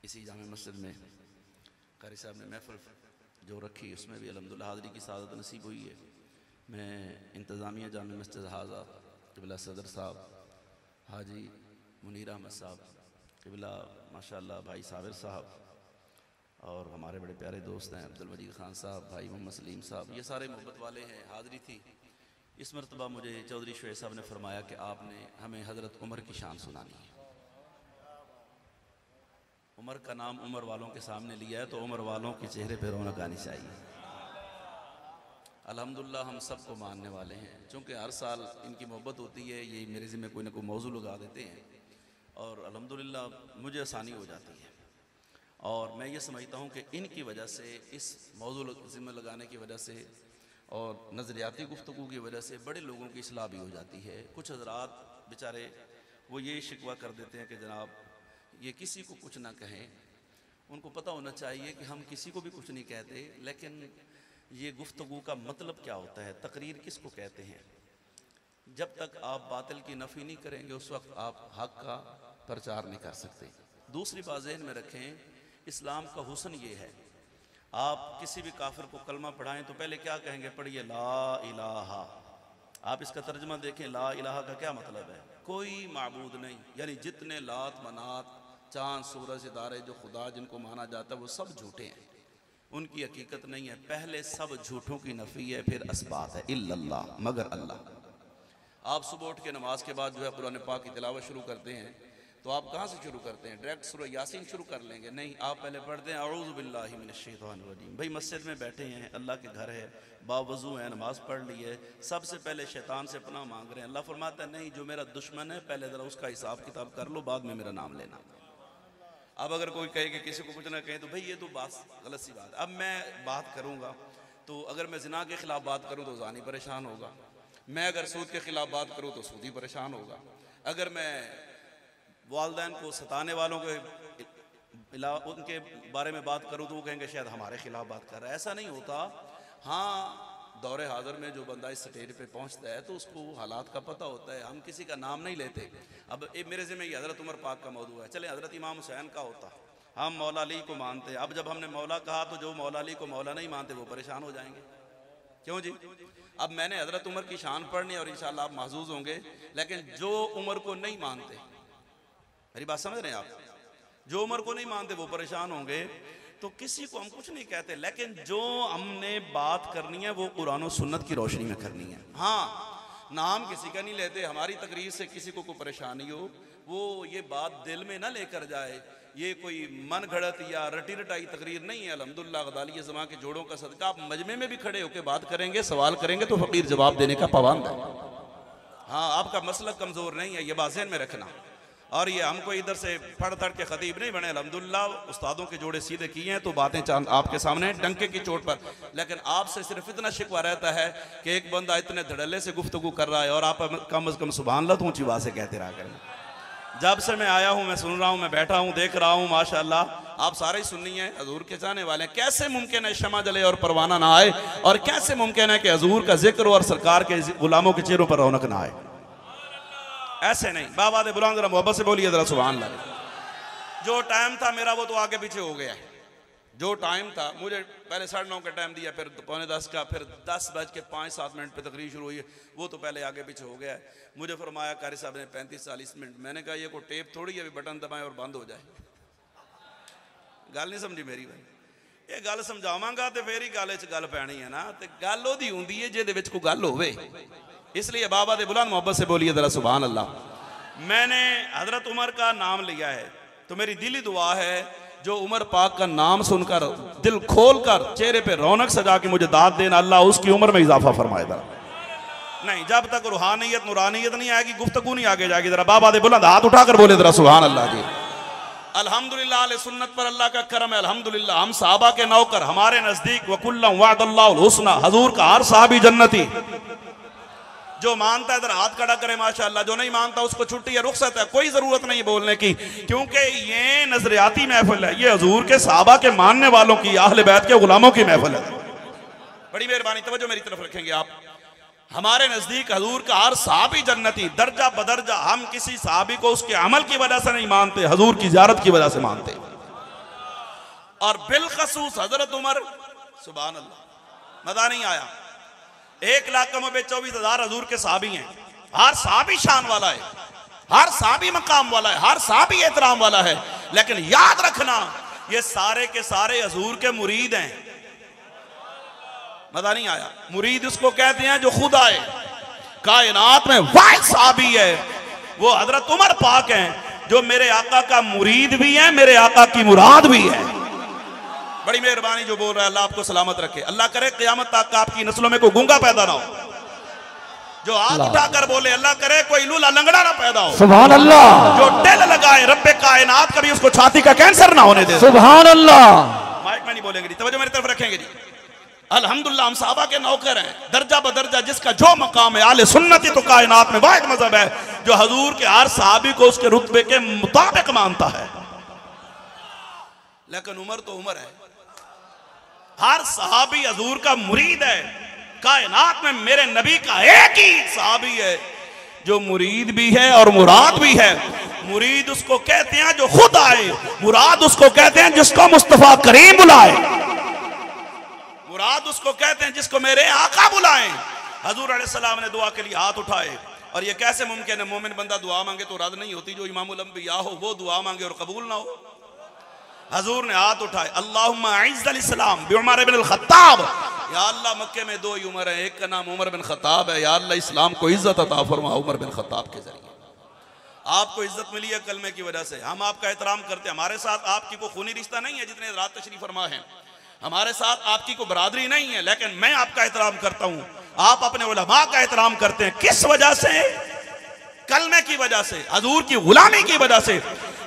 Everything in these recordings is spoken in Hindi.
इसी जामे मस्जिद में कारी साहब ने महफिल जो रखी उसमें भी अल्हम्दुलिल्लाह हाज़री की सादत नसीब हुई है। मैं इंतज़ामिया जामे मस्जिद हाज़ा क़िबला सदर साहब हाजी मुनीर अहमद साहब क़िबला माशाअल्लाह भाई साबिर साहब और हमारे बड़े प्यारे दोस्त हैं अब्दुल मजीद ख़ान साहब, भाई मोहम्मद सलीम साहब, ये सारे मोहब्बत वाले हैं। हाज़री थी। इस मरतबा मुझे चौधरी शुएब साहब ने फरमाया कि आपने हमें हज़रत उमर की शान सुनानी है। उमर का नाम उमर वालों के सामने लिया है तो उमर वालों के चेहरे पर रौनक आनी चाहिए। अल्हम्दुलिल्लाह हम सबको मानने वाले हैं, चूँकि हर साल इनकी मोहब्बत होती है, ये मेरे ज़िम्मे कोई ना कोई मौजू लगा देते हैं और अल्हम्दुलिल्लाह मुझे आसानी हो जाती है। और मैं ये समझता हूँ कि इनकी वजह से, इस मौजू ज़िम्मे लगाने की वजह से और नज़रियाती गुफ्तगू की वजह से बड़े लोगों की इस्लाह भी हो जाती है। कुछ हज़रात बेचारे वो ये शिकवा कर देते हैं कि जनाब ये किसी को कुछ ना कहें। उनको पता होना चाहिए कि हम किसी को भी कुछ नहीं कहते, लेकिन ये गुफ्तगू का मतलब क्या होता है, तकरीर किसको कहते हैं। जब तक आप बातिल की नफ़ी नहीं करेंगे उस वक्त आप हक़ का प्रचार नहीं कर सकते। दूसरी बात ज़हन में रखें, इस्लाम का हुस्न ये है, आप किसी भी काफिर को कलमा पढ़ाएं तो पहले क्या कहेंगे, पढ़िए ला इलाहा। आप इसका तर्जुमा देखें, ला इलाहा का क्या मतलब है, कोई माबूद नहीं, यानी जितने लात मनात चांद सूरज सितारे जो खुदा जिनको माना जाता है वो सब झूठे हैं, उनकी हकीकत नहीं है। पहले सब झूठों की नफ़ी है, फिर असबात है, इल्लल्लाह, मगर अल्लाह। आप सुबह उठ के नमाज के बाद जो है कुरान पाक की तिलावत शुरू करते हैं तो आप कहाँ से शुरू करते हैं, डायरेक्ट सूरह यासीन शुरू कर लेंगे? नहीं, आप पहले पढ़ते हैं औज़ु बिल्लाहि मिनश शैतानिर रजीम। भाई मस्जिद में बैठे हैं, अल्लाह के घर है, बावज़ू है, नमाज पढ़ ली है, सबसे पहले शैतान से पनाह मांग रहे हैं। अल्लाह फरमाता है नहीं, जो मेरा दुश्मन है पहले ज़रा उसका हिसाब किताब कर लो, बाद में मेरा नाम लेना। अब अगर कोई कहे कि किसी को कुछ ना कहे तो भाई ये तो बात गलत सी बात है। अब मैं बात करूँगा तो अगर मैं ज़िना के ख़िलाफ़ बात करूँ तो ज़ानी परेशान होगा, मैं अगर सूद के ख़िलाफ़ बात करूँ तो सूदी परेशान होगा, अगर मैं वालिदैन को सताने वालों के उनके बारे में बात करूँ तो वो कहेंगे शायद हमारे खिलाफ बात कर रहा है। ऐसा नहीं होता। हाँ, दौरे हाज़िर में जो बंदा इस स्टेज पे पहुँचता है तो उसको हालात का पता होता है, हम किसी का नाम नहीं लेते। अब मेरे ज़िम्मे ये हज़रत उमर पाक का मौजू है, चले हज़रत इमाम हुसैन का होता, हम मौला अली को मानते। अब जब हमने मौला कहा तो जो मौला अली को मौला नहीं मानते वो परेशान हो जाएंगे। क्यों जी? अब मैंने हज़रत उमर की शान पढ़नी और इंशाअल्लाह आप महजूज होंगे, लेकिन जो उमर को नहीं मानते, मेरी बात समझ रहे हैं आप, जो उमर को नहीं मानते वो परेशान होंगे। तो किसी को हम कुछ नहीं कहते, लेकिन जो हमने बात करनी है वो कुरान और सुन्नत की रोशनी में करनी है। हाँ, नाम किसी का नहीं लेते, हमारी तकरीर से किसी को कोई परेशानी हो वो ये बात दिल में ना लेकर जाए, ये कोई मन घड़त या रटी रटाई तकरीर नहीं है। अल्हम्दुलिल्लाह गदाली ज़मां के जोड़ों का सदका आप मजमे में भी खड़े होकर बात करेंगे, सवाल करेंगे तो फ़कीर जवाब देने का पाबंद है। हाँ, आपका मसलक कमज़ोर नहीं है, ये बात ज़हन में रखना। और ये हमको इधर से पढ़ तड़ के खतीब नहीं बने, अल्हम्दुलिल्लाह उस्तादों के जोड़े सीधे किए हैं तो बातें चांद आपके सामने डंके की चोट पर। लेकिन आपसे सिर्फ इतना शिकवा रहता है कि एक बंदा इतने धड़ल्ले से गुफ्तगू कर रहा है और आप कम अज़ कम सुभान अल्लाह तो ऊँची आवाज़ से कहते रहा करें। जब से मैं आया हूँ, मैं सुन रहा हूँ, मैं बैठा हूँ, देख रहा हूँ, माशाअल्लाह आप सारे ही सुन्नी हैं, हजूर के चाहने वाले हैं। कैसे मुमकिन है शमा जले और परवाना ना आए, और कैसे मुमकिन है कि हजूर का जिक्र और सरकार के गुलामों के चेहरों पर रौनक ना आए? ऐसे नहीं। बाबा दे बुलंद जरा मोहब्बत से बोलिए जरा सुभान अल्लाह। जो टाइम था मेरा वो तो आगे पीछे हो गया है। जो टाइम था, मुझे पहले 9:30 का टाइम दिया, फिर 9:45 का, फिर 10:05-7 पे तकरीर शुरू हुई है, वो तो पहले आगे पीछे हो गया है। मुझे फरमाया कारी साहब ने 35-40 मिनट। मैंने कहा ये कोई टेप थोड़ी है, बटन दबाएं और बंद हो जाए। गल नहीं समझी मेरी भाई, ये गल समझावांगा तो फिर ही गल च गल पैनी है ना, तो गल ओदी हुंदी है जिहदे विच कोई गल होवे। इसलिए बाबा दे बुलंद मोहब्बत से बोलिए जरा सुभान अल्लाह। मैंने हजरत उमर का नाम लिया है तो मेरी दिली दुआ है जो उमर पाक का नाम सुनकर दिल खोलकर चेहरे पे रौनक सजा के मुझे दाद देना, अल्लाह उसकी उम्र में इजाफा फरमाएगा। नहीं, जब तक रूहानियत नूरानियत नहीं आएगी गुफ्तगू नहीं आगे जाएगी। जरा बाबा दे बुलंद हाथ उठाकर बोले जरा सुभान अल्लाह जी। अल्हम्दुलिल्लाह अहले सुन्नत पर अल्लाह का करम है। अल्हम्दुलिल्लाह हम सहाबा के नौकर, हमारे नजदीक वकुल्लम वअदल्लाहुल हुस्ना, हजूर का हर सहाबी जन्नती। जो मानता है इधर हाथ खड़ा करे माशाअल्लाह, जो नहीं मानता उसको छुट्टी है, रुखसत है, कोई जरूरत नहीं बोलने की, क्योंकि ये नजरियाती महफिल है, ये हजूर के सहाबा के मानने वालों की, अहले बैत के गुलामों की महफिल है। बड़ी मेहरबानी, तवज्जो मेरी तरफ रखेंगे आप। हमारे नजदीक हजूर का हर सहाबी जन्नती, दर्जा बदर्जा। हम किसी सहाबी को उसके अमल की वजह से नहीं मानते, हजूर की ज़ियारत की वजह से मानते। और बिलखसूस हजरत उमर, सुभान अल्लाह, मजा नहीं आया। 1,24,000 हजूर के साहबी हैं, हर साहबी शान वाला है, हर साहबी मकाम वाला है, हर साहबी एहतराम वाला है, लेकिन याद रखना ये सारे के सारे हजूर के मुरीद हैं। मजा नहीं आया। मुरीद उसको कहते हैं जो खुद आए, कायनात में वाहिद साहबी है वो हजरत उमर पाक हैं, जो मेरे आका का मुरीद भी है, मेरे आका की मुराद भी है। बड़ी मेहरबानी जो बोल रहा है, अल्लाह आपको सलामत रखे। अल्लाह करे क़यामत तक आपकी नस्लों में कोई गूंगा पैदा ना हो, जो हाथ उठाकर बोले अल्लाह करे कोई लूला लंगड़ा ना पैदा हो, सुभान अल्लाह। जो टेल लगाए रब्बे कायनात कभी उसको छाती का कैंसर ना होने दे, सुभान अल्लाह। माइक में नहीं बोलेंगे जी, तवज्जो मेरी तरफ रखेंगे जी। अल्हम्दुलिल्लाह हम सहाबा के नौकर हैं, दर्जा बदर्जा जिसका जो मकाम है। आले सुन्नती तो कायनात में वाहिद मजहब है जो हजूर के हर सहाबी को उसके रुतबे के मुताबिक मानता है। लेकिन उमर तो उमर है, हर सहाबी हजूर का मुरीद है। कायनात में मेरे नबी का एक ही सहाबी है जो मुरीद भी है और मुराद भी है। मुरीद उसको कहते हैं जो खुद आए, मुराद उसको कहते हैं जिसको मुस्तफा करीम बुलाए, मुराद उसको कहते हैं जिसको मेरे आका बुलाए। हजूर अलैहिस्सलाम ने दुआ के लिए हाथ उठाए, और ये कैसे मुमकिन है? मोमिन बंदा दुआ मांगे तो रद्द नहीं होती, जो इमामुल अंबिया हो वो दुआ मांगे और कबूल ना हो। हजूर ने हाथ उठाए, अल्लाहुम्मा अइज़्ज़िल इस्लाम बि उमर इब्न अल-खत्ताब, या अल्लाह मक्के में दो ही उमर है, एक का नाम उमर बिन खत्ताब है, या अल्लाह इस्लाम को इज्जत अता फरमा उमर बिन खत्ताब के जरिए। आपको इज्जत मिली है कलमे की वजह से, हम आपका एहतराम करते हैं। हमारे साथ आपकी कोई खूनी रिश्ता नहीं है, जितने रात तशरीफ फरमा है, हमारे साथ आपकी कोई बरादरी नहीं है, लेकिन मैं आपका एहतराम करता हूँ, आप अपने उलमा का एहतराम करते हैं। किस वजह से? कलमे की वजह से, हजूर की गुलामी की वजह से।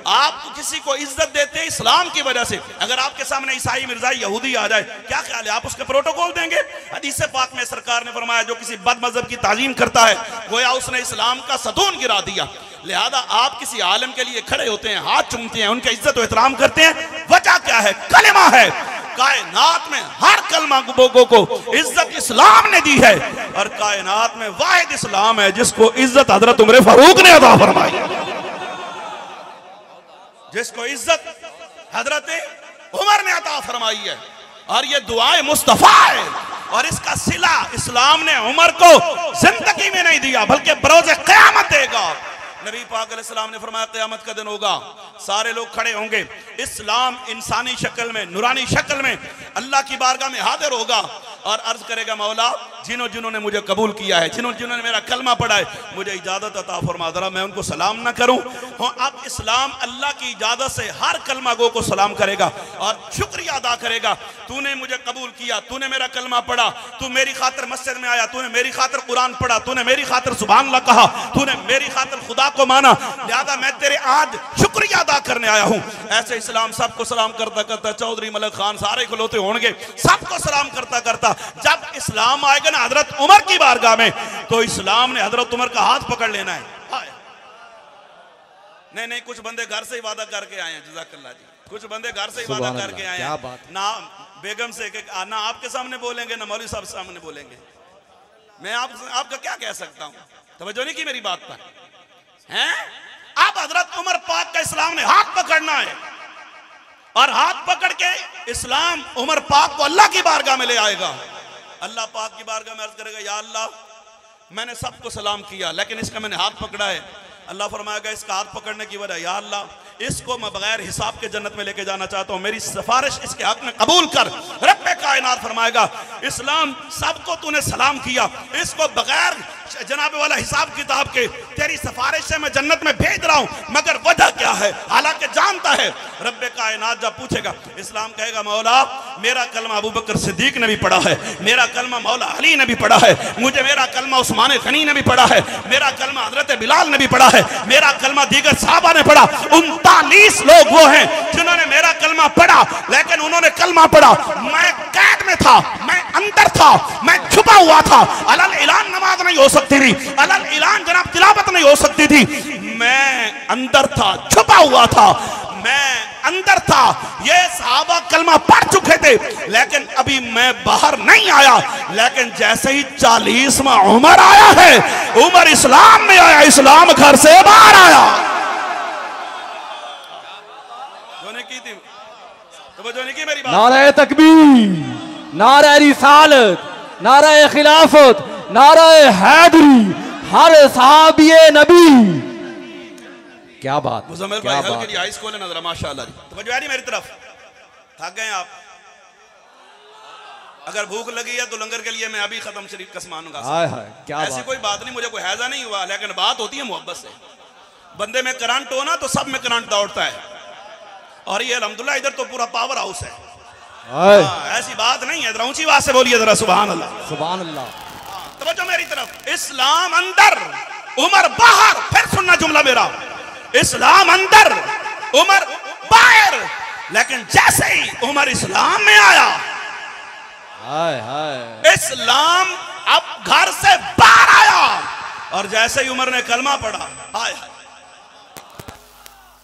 आप किसी को इज्जत देते हैं इस्लाम की वजह से। अगर आपके सामने ईसाई, मिर्जाई, यहूदी आ जाए, क्या ख्याल है आप उसके प्रोटोकॉल देंगे? हदीस पाक में सरकार ने फरमाया जो किसी बद मजहब की ताजीम करता है गोया उसने इस्लाम का सतून गिरा दिया। लिहाजा आप किसी आलम के लिए खड़े होते हैं, हाथ चूमते हैं, उनके इज्जत और एहतराम करते हैं, वजह क्या है? कलेमा है। कायनात में हर कलमा लोगों को इज्जत इस्लाम ने दी है, और कायनात में वाहिद इस्लाम है जिसको इज्जत हजरत उमर फारूक ने अता फरमाई, जिसको इज्जत हजरत उमर ने अता फरमाई है। और ये दुआए मुस्तफा है, और इसका सिला इस्लाम ने उमर को जिंदगी में नहीं दिया बल्कि बरोज़े क़यामत देगा। नबी पाक अलैहिस्सलाम ने फरमाया क़यामत का दिन होगा, सारे लोग खड़े होंगे, इस्लाम इंसानी शक्ल में, नूरानी शक्ल में अल्लाह की बारगाह में हाजिर होगा और अर्ज करेगा मौला जिन्होंने मुझे कबूल किया है, जिन्होंने मेरा कलमा पढ़ा है, मुझे इजाजत अता फरमा, जरा मैं उनको सलाम ना करूं। अब इस्लाम अल्लाह की इजाजत से हर कलमा गो को सलाम करेगा और शुक्रिया अदा करेगा, तूने मुझे कबूल किया, तूने मेरा कलमा पढ़ा, तू मेरी खातिर मस्जिद में आया, तूने मेरी खातिर कुरान पढ़ा, तूने मेरी खातिर सुभान अल्लाह कहा, तूने मेरी खातिर खुदा को माना, लिहाजा मैं तेरे आज शुक्रिया अदा करने आया हूं। ऐसे इस्लाम सबको सलाम करता करता, चौधरी मलिक खान सारे खलोते होंगे, सबको सलाम करता करता जब इस्लाम आएगा ना हजरत उमर की बारगाह में, तो इस्लाम ने हजरत उमर का हाथ पकड़ लेना है। नहीं, कुछ बंदे घर से ही वादा करके आए हैं, जज़ाकल्लाह जी, कुछ बंदे घर से ही वादा करके आए हैं, ना बेगम से ना आपके सामने बोलेंगे ना मौलवी साहब सामने बोलेंगे। मैं आपका क्या कह सकता हूं? तवज्जो नहीं की मेरी बात पर हैं? अब हजरत उमर पाक का इस्लाम ने हाथ पकड़ना है, और हाथ पकड़ के इस्लाम उमर पाक को अल्लाह की बारगाह में ले आएगा। अल्लाह पाक की बारगाह में अर्ज करेगा, या अल्लाह मैंने सबको सलाम किया लेकिन इसका मैंने हाथ पकड़ा है। अल्लाह फरमाएगा इसका हाथ पकड़ने की वजह, या अल्लाह इसको मैं बगैर हिसाब के जन्नत में लेके जाना चाहता हूं, मेरी सिफारिश इसके हक में कबूल कर। रब्बे कायनात फरमाएगा इस्लाम सबको तूने सलाम किया, इसको बगैर जनाबे वाला हिसाब किताब के तेरी सिफारिश से मैं जन्नत में भेज रहा हूं, मगर वजह क्या है? हालांकि जानता है। रब्बे कायनात जब पूछेगा, इस्लाम कहेगा मौला मेरा कलमा अबू बकर सिद्दीक ने भी पढ़ा है, मेरा कलमा मौला अली ने भी पढ़ा है, मुझे मेरा कलमा उस्मान गनी ने भी पढ़ा है, मेरा कलमा हजरत बिलाल ने भी पढ़ा है, मेरा कलमा दीगर साहबा ने पढ़ा। 39 लोग वो हैं जिन्होंने मेरा कलमा पढ़ा, लेकिन उन्होंने कलमा पढ़ा, मैं कैद में था, मैं अंदर था, मैं छुपा हुआ था, अलल ऐलान नमाज नहीं हो सकती थी, अलल ऐलान जनाब तिलावत नहीं हो सकती थी, मैं अंदर था, छुपा हुआ था, मैं अंदर था। ये सहाबा कलमा पढ़ चुके थे लेकिन अभी मैं बाहर नहीं आया, लेकिन जैसे ही 40वां उमर आया है, उमर इस्लाम में आया, इस्लाम घर से बाहर आया। की थी तो जो नहीं की मेरी बात। नारे तकबीर, नारे रिसालत, नारे खिलाफत, नारे हैदरी, हर साहबिए नबी। क्या बात, मुजम्मिल भाई हल्के की आइस खोले नजर माशाल्लाह। तो जो है नहीं मेरी तरफ, थक गए आप? अगर भूख लगी है तो लंगर के लिए मैं अभी खत्म शरीफ कसम मानूंगा। क्या ऐसी कोई बात नहीं, मुझे कोई हैजा नहीं हुआ, लेकिन बात होती है मोहब्बत से। बंदे में करंट हो ना तो सब में करंट दौड़ता है, और ये अल्हम्दुलिल्लाह इधर तो पूरा पावर हाउस है। ऐसी बात नहीं है, जरा ऊंची आवाज से बोलिए जरा सुभान अल्लाह, सुभान अल्लाह। तवज्जो मेरी तरफ। इस्लाम अंदर उमर बाहर, फिर सुनना जुमला मेरा, इस्लाम अंदर उमर बाहर। लेकिन जैसे ही उमर इस्लाम में आया, इस्लाम अब घर से बाहर आया, और जैसे ही उमर ने कलमा पढ़ा, हाय हाय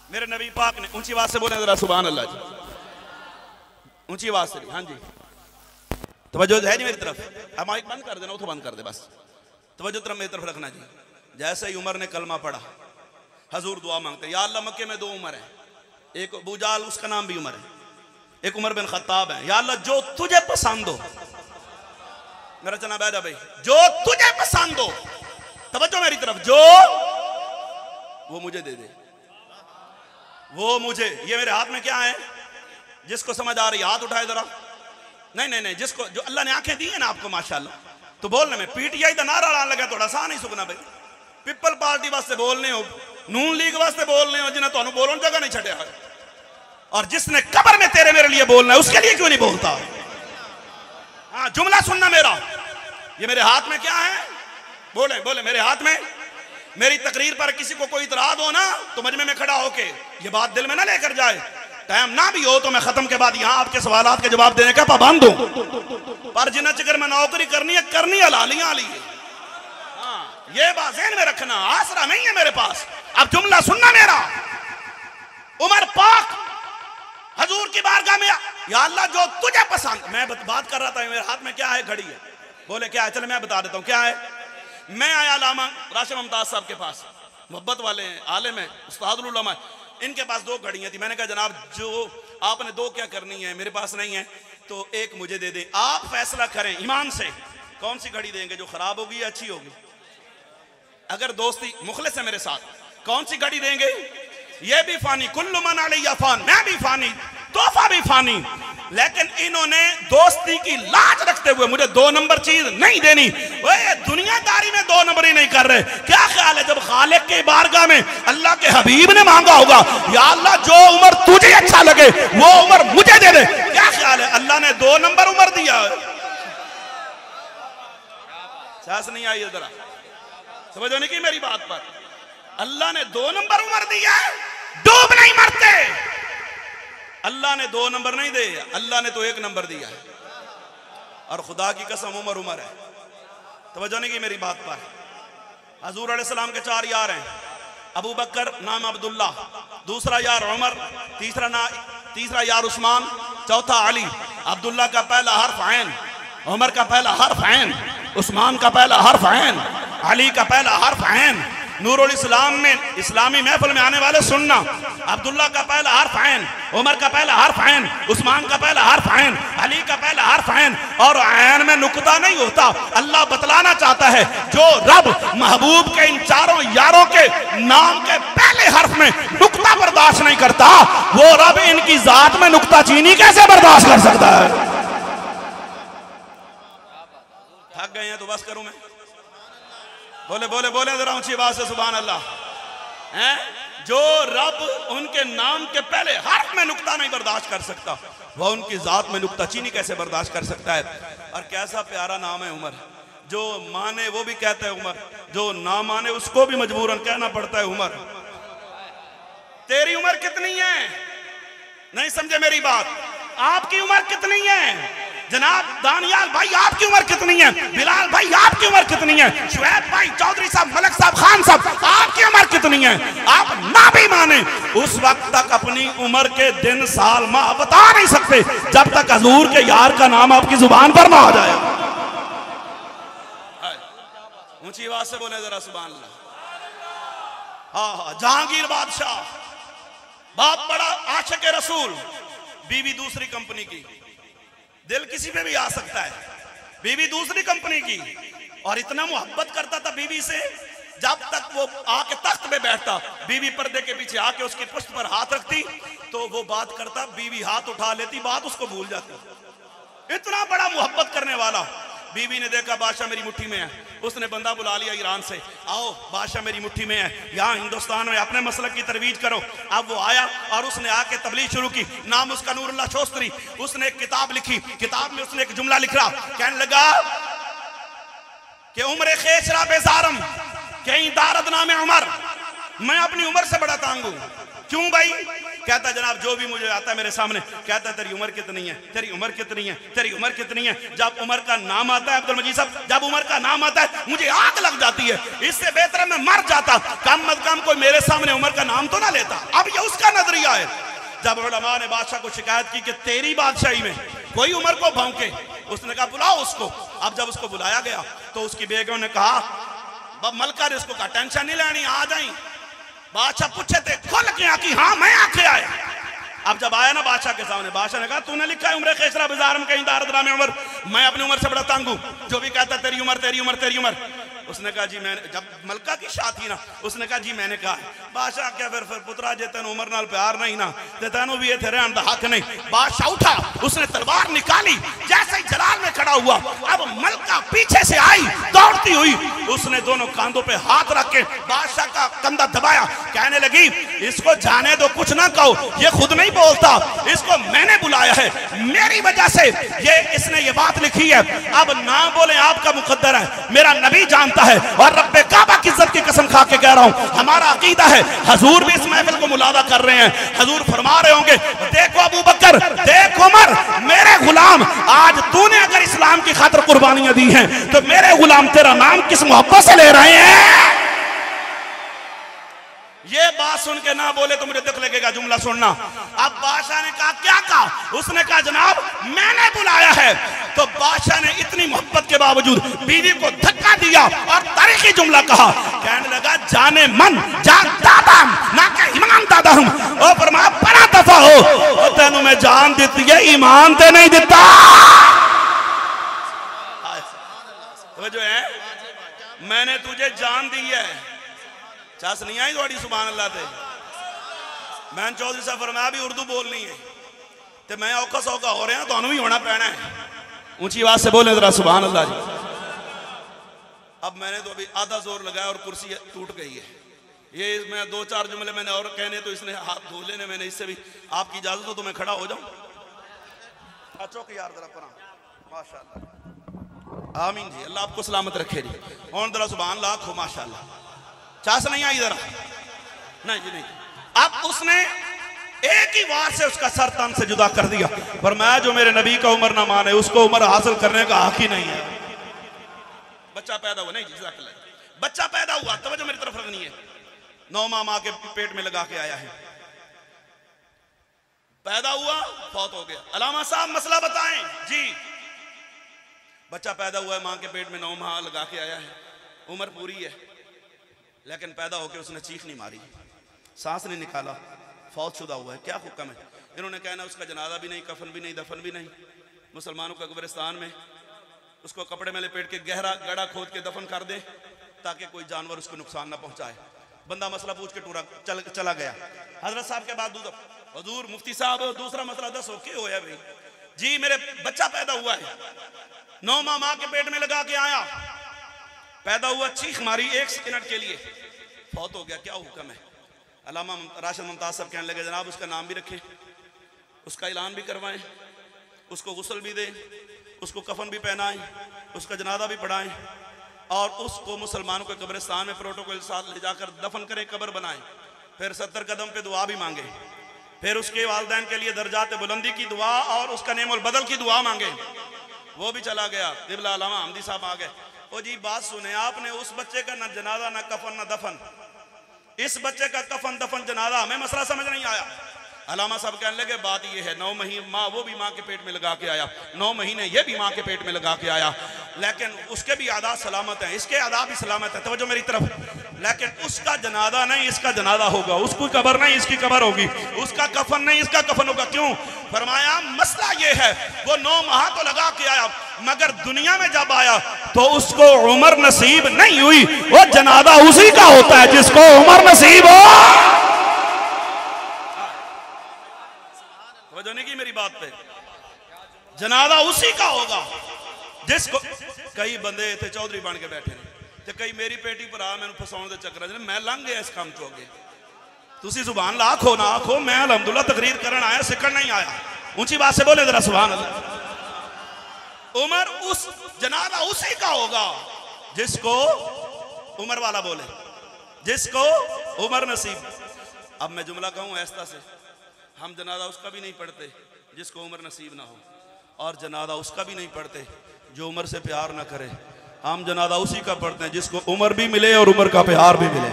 मेरे नबी पाक ने, ऊंची आवाज से बोले जरा सुभान अल्लाह जी, ऊंची आवाज से। हाँ जी, तवज्जो है जी मेरी तरफ। अब माइक बंद कर देना, उठो बंद कर दे बस, तवज्जो तरफ मेरी तरफ रखना जी। जैसे ही उमर ने कलमा पढ़ा, हजूर दुआ मांगते, या अल्लाह मक्के में दो उमर है, एक अबू जाल उसका नाम भी उमर है, एक उमर बिन खत्ताब है। या अल्लाह जो तुझे पसंद हो, मेरा चना बैदा भाई, जो तुझे पसंद हो, तवज्जो मेरी तरफ, जो वो मुझे दे दे, वो मुझे। ये मेरे हाथ में क्या है, जिसको समझ आ रही हाथ उठाए जरा। नहीं नहीं नहीं, जिसको, जो अल्लाह ने आंखें दी है ना आपको माशाल्लाह, तो बोलने में पीटीआई का नारा लाने लगा थोड़ा सा नहीं सुखना भाई। पीपल पार्टी वास्ते बोलने हो, नून लीग वास्ते बोलने हो, जिन्हें तुहानू बोलन जगह नहीं छड़िया है, और जिसने कब्र में तेरे मेरे लिए बोलना है उसके लिए क्यों नहीं बोलता? हाँ जुमला सुनना मेरा, ये मेरे हाथ में क्या है, बोले बोले मेरे हाथ में। मेरी तकरीर पर किसी को कोई इतराज हो ना तो मजमे में खड़ा होके ये बात दिल में ना लेकर जाए, टाइम ना भी हो तो मैं खत्म के बाद यहाँ आपके सवालात के जवाब देने का पाबंद हूं, पर जिन्हें चिकर में नौकरी करनी है, करनी हलालियां वाली है। हाँ ये बात ज़हन में रखना, आसरा नहीं है मेरे पास। अब जुमला सुनना मेरा, उमर पाक हजूर की बारगाह में, या अल्लाह जो तुझे पसंद। मैं बात कर रहा था, मेरे हाथ में क्या है, घड़ी है। बोले क्या है, चलो मैं बता देता हूँ क्या है। मैं आया अल्लामा राशिद मुमताज साहब के पास, मोहब्बत वाले हैं, आलिम हैं, उस्तादुल उलमा, इनके पास दो घड़ियां थी। मैंने कहा जनाब जो आपने दो क्या करनी है, मेरे पास नहीं है तो एक मुझे दे दें, आप फैसला करें ईमान से कौन सी घड़ी देंगे, जो खराब होगी या अच्छी होगी। अगर दोस्ती मुखलिस है मेरे साथ, कौन सी घड़ी देंगे। ये भी फानी, कुल्लु मन अलैया फान, मैं भी फानी, तोहफा भी फानी। लेकिन इन्होंने दोस्ती की लाज रखते हुए मुझे दो नंबर चीज नहीं देनी। वे दुनियादारी में दो नंबर ही नहीं कर रहे। क्या ख्याल है, जब खालिक के बारगाह में अल्लाह के हबीब ने मांगा होगा, या अल्लाह जो उमर तुझे अच्छा लगे वो उमर मुझे दे दे, क्या ख्याल है, अल्लाह ने दो नंबर उमर दिया। सास नहीं आई जरा, समझो नहीं की मेरी बात पर। अल्लाह ने दो नंबर उमर दिया, डूब नहीं मरते। अल्लाह ने दो नंबर नहीं दे, अल्लाह ने तो एक नंबर दिया है, और खुदा की कसम उमर उमर है। तवज्जो नहीं की मेरी बात पर। हजूर अलैहिस्सलाम के चार यार हैं, अबू बकर नाम अब्दुल्ला, दूसरा यार उमर, तीसरा यार उस्मान, चौथा अली। अब्दुल्ला का पहला हर्फ ऐन, उमर का पहला हर्फ ऐन, उस्मान का पहला हर्फ ऐन, अली का पहला हर्फ ऐन। नूरुल इस्लाम में इस्लामी महफिल में आने वाले सुनना, अब्दुल्ला का पहला हर्फ ऐन, उमर का पहला हर्फ ऐन, उस्मान का पहला हर्फ ऐन, अली का पहला हर्फ ऐन। और ऐन में नुक्ता नहीं होता। अल्लाह बतलाना चाहता है, जो रब महबूब के इन चारों यारों के नाम के पहले हर्फ में नुक्ता बर्दाश्त नहीं करता, वो रब इनकी जात में नुक्ता चीनी कैसे बर्दाश्त कर सकता है। थक गए हैं तो बस करूं मैं। बोले बोले बोले जरा ऊंची आवाज से सुभान अल्लाह। हैं जो रब उनके नाम के पहले हर्फ में नुक्ता नहीं बर्दाश्त कर सकता, वह उनकी जात में नुक्ता चीनी कैसे बर्दाश्त कर सकता है। और कैसा प्यारा नाम है उमर, जो माने वो भी कहता है उमर, जो ना माने उसको भी मजबूरन कहना पड़ता है उमर। तेरी उम्र कितनी है, नहीं समझे मेरी बात, आपकी उम्र कितनी है जनाब दानियाल भाई, आपकी उम्र कितनी है, बिलाल भाई आपकी उम्र कितनी है, शुएब भाई, चौधरी साहब, मलक साहब, खान साहब आपकी उम्र कितनी है। आप ना भी माने उस वक्त तक अपनी उम्र के दिन साल माह बता नहीं सकते जब तक हजूर के यार का नाम आपकी जुबान पर ना आ जाए। ऊंची आवाज से बोले जरा सुभान अल्लाह। हाँ हाँ, जहांगीर बादशाह, बाप बड़ा आशिक रसूल, बीवी दूसरी कंपनी की, दिल किसी पे भी आ सकता है, बीवी दूसरी कंपनी की, और इतना मोहब्बत करता था बीवी से, जब तक वो आके तख्त पे बैठता, बीवी पर्दे के पीछे आके उसकी पुश्त पर हाथ रखती तो वो बात करता, बीवी हाथ उठा लेती, बात उसको भूल जाती। इतना बड़ा मोहब्बत करने वाला। बीवी ने देखा बादशाह मेरी मुट्ठी में है, उसने बंदा बुला लिया ईरान से, आओ बादशाह मेरी मुट्ठी में है, यहाँ हिंदुस्तान में अपने मसलक की तरवीज करो। अब वो आया और उसने आके तबलीग शुरू की। नाम उसका नूरुल्लाह चौस्तरी। उसने एक किताब लिखी, किताब में उसने एक जुमला लिखा, कहने लगा कि उम्र खेचरा बेजारम कहीं दारद नाम उमर, मैं अपनी उम्र से बड़ा तंग हूं। क्यों भाई? कहता जनाब जो भी मुझे आता है मेरे सामने कहता तेरी उम्र कितनी है, तेरी उम्र कितनी है, तेरी उम्र कितनी है। जब उम्र का नाम आता है अब्दुल मजीद साहब, जब उम्र का नाम आता है मुझे आग लग जाती है, इससे बेहतर मैं मर जाता, कम अज कम कोई मेरे सामने उम्र का नाम तो ना लेता। अब ये उसका नजरिया है। जब उलमा ने बादशाह को शिकायत की कि तेरी बादशाही में कोई उम्र को भौंके, उसने कहा बुलाओ उसको। अब जब उसको बुलाया गया तो उसकी बेगम ने कहा मलका ने उसको कहा टेंशन नहीं लेनी, आ जाई। बादशाह पूछे थे खुल के आकी, हाँ मैं आके आया। अब जब आया ना बादशाह के सामने, बादशाह ने कहा तूने लिखा है उम्र खेसरा बाजार में कहीं दारद नाम उमर, मैं अपनी उम्र से बड़ा तंग हूं, जो भी कहता तेरी उम्र तेरी उम्र तेरी उम्र। उसने कहा जी मैंने, जब मलका की शादी थी ना, उसने कहा जी मैंने कहा। बादशाह क्या फिर पुत्रा जे तेन उम्र नाल प्यार नहीं ना ते तेनों भी इत्थे रहन दा हक नहीं। बादशाह उठा, उसने तलवार निकाली, जैसे ही जलाल में खड़ा हुआ, अब मलका पीछे से आई दौड़ती हुई, उसने दोनों कांधों पे हाथ रख के बादशाह का कंधा दबाया, कहने लगी इसको जाने दो, कुछ ना कहो, ये खुद नहीं बोलता, इसको मैंने बुलाया है, मेरी वजह से ये इसने ये बात लिखी है। अब ना बोले आपका मुकद्दर है, मेरा नबी जानता है, और रब्बे काबा की इज्जत की कसम खा के कह रहा हूं, हमारा अकीदा है। हजूर भी इस महफिल को मुलादा कर रहे हैं, हजूर फरमा रहे होंगे देखो अबू बकर, देखो उमर, मेरे गुलाम, आज तूने अगर इस्लाम की खातिर कुर्बानियां दी हैं तो मेरे गुलाम तेरा नाम किस मोहब्बत से ले रहे हैं। ये बात सुन के ना बोले तो मुझे दुख लगेगा, जुमला सुनना। अब बादशाह ने कहा क्या कहा? उसने कहा जनाब मैंने बुलाया है। तो बादशाह ने इतनी मोहब्बत के बावजूद बीवी को धक्का दिया और तारीखी जुमला कहा, कहने लगा जाने मन जान दादा ना के ईमान दादा हूं, ओ फरमा बड़ा दफा हो, तेनू मैं जान देती है ईमान ते नहीं देता। तो जो है मैंने तुझे जान दी है, चस नहीं आई थोड़ी सुभान अल्लाह ते। मैं चौधरी साहब फरमाया भी उर्दू बोलनी है तो मैं औखा सौखा हो रहा, तो भी होना पैना है। ऊंची आवाज से बोले जरा सुभान अल्लाह जी। अब मैंने तो अभी आधा जोर लगाया और कुर्सी टूट गई है। ये मैं दो चार जुमले मैंने और कहने, तो इसने हाथ धो लेने, मैंने इससे भी आपकी इजाजत हो तो मैं खड़ा हो जाऊं। चौक यार जरा पर माशाअल्लाह, आमीन जी, अल्लाह आपको सलामत रखे जी। और जरा सुभान अल्लाह खो माशाअल्लाह। चास नहीं आई जरा, नहीं जी नहीं। अब उसने एक ही वार से उसका सर तन से जुदा कर दिया, पर मैं जो मेरे नबी का उम्र ना माने उसको उम्र हासिल करने का हक ही नहीं है। बच्चा पैदा हुआ, नहीं जी बच्चा पैदा हुआ, तवज्जो मेरी तरफ रखनी है, 9 माह मां के पेट में लगा के आया है, पैदा हुआ फौत हो गया। अलामा साहब मसला बताएं जी। बच्चा पैदा हुआ है, मां के पेट में 9 माह लगा के आया है, उम्र पूरी है, लेकिन पैदा होकर उसने चीख नहीं मारी, सांस नहीं निकाला, फौत शुदा हुआ है। क्या हुक्म है? इन्होंने कहना उसका जनाजा भी नहीं, कफन भी नहीं, दफन भी नहीं। मुसलमानों का कब्रिस्तान में उसको कपड़े में लपेट के गहरा गड्ढा खोद के दफन कर दे ताकि कोई जानवर उसको नुकसान ना पहुंचाए। बंदा मसला पूछ के टूरा चला गया। हजरत साहब के बाद हुजूर मुफ्ती साहब दूसरा मसला दसो क्या होया भाई? जी मेरे बच्चा पैदा हुआ है, 9 माह मां के पेट में लगा के आया, पैदा हुआ, चीख मारी 1 सेकंड के लिए, फौत हो गया। क्या हुक्म है? अल्लामा राशिद मुमताज साहब कहने लगे जनाब उसका नाम भी रखें, उसका ऐलान भी करवाएं, उसको गुस्ल भी दें, उसको कफन भी पहनाएं, उसका जनाजा भी पढ़ाएं, और उसको मुसलमानों के कब्रिस्तान में प्रोटोकॉल साथ ले जाकर दफन करें, कब्र बनाएं, फिर 70 कदम पे दुआ भी मांगे, फिर उसके वालिदैन के लिए दर्जात बुलंदी की दुआ और उसका नेमुल बदल की दुआ मांगे। वो भी चला गया। क़िबला अल्लामा हमदी साहब आ गए। ओ जी बात सुने, आपने उस बच्चे का ना जनाजा ना कफन ना दफन, इस बच्चे का कफन दफन जनाजा, हमें मसला समझ नहीं आया। अलामा साहब कहने लगे बात ये है, 9 महीने माँ वो भी माँ के पेट में लगा के आया, 9 महीने ये भी माँ के पेट में लगा के आया, लेकिन उसके भी आदाब सलामत हैं, इसके आदाब भी सलामत है। तवज्जो मेरी तरफ, लेकिन उसका जनाजा नहीं इसका जनाजा होगा, उसकी कब्र नहीं इसकी कब्र होगी, उसका कफन नहीं इसका कफन होगा। क्यों? फरमाया मसला ये है वो 9 माह तो लगा के आया, मगर दुनिया में जब आया तो उसको उम्र नसीब नहीं हुई। वो जनाजा उसी का होता है जिसको उम्र नसीब हो। वजह नहीं की मेरी बात पे, जनाजा उसी का होगा जिसको। कई बंदे थे चौधरी बन के बैठे ने ते कई मेरी पेटी पर आ मैंने फसाने के चक्कर च मैं लंघ गया इस काम चो अगे। तुसी जुबान ला आखो ना आखो, मैं अलहमदुल्ला तकरीर करन आया, सिकड़ नहीं आया। ऊंची बात से बोले जरा सुभान अल्लाह। उमर उस जनाजा उसी का होगा जिसको उमर वाला बोले, जिसको उमर नसीब। अब मैं जुमला कहूं ऐसा से, हम जनाजा उसका भी नहीं पढ़ते जिसको उमर नसीब ना हो, और जनाजा उसका भी नहीं पढ़ते जो उमर से प्यार ना करे। हम जनाजा उसी का पढ़ते हैं जिसको उमर भी मिले और उमर का प्यार भी मिले।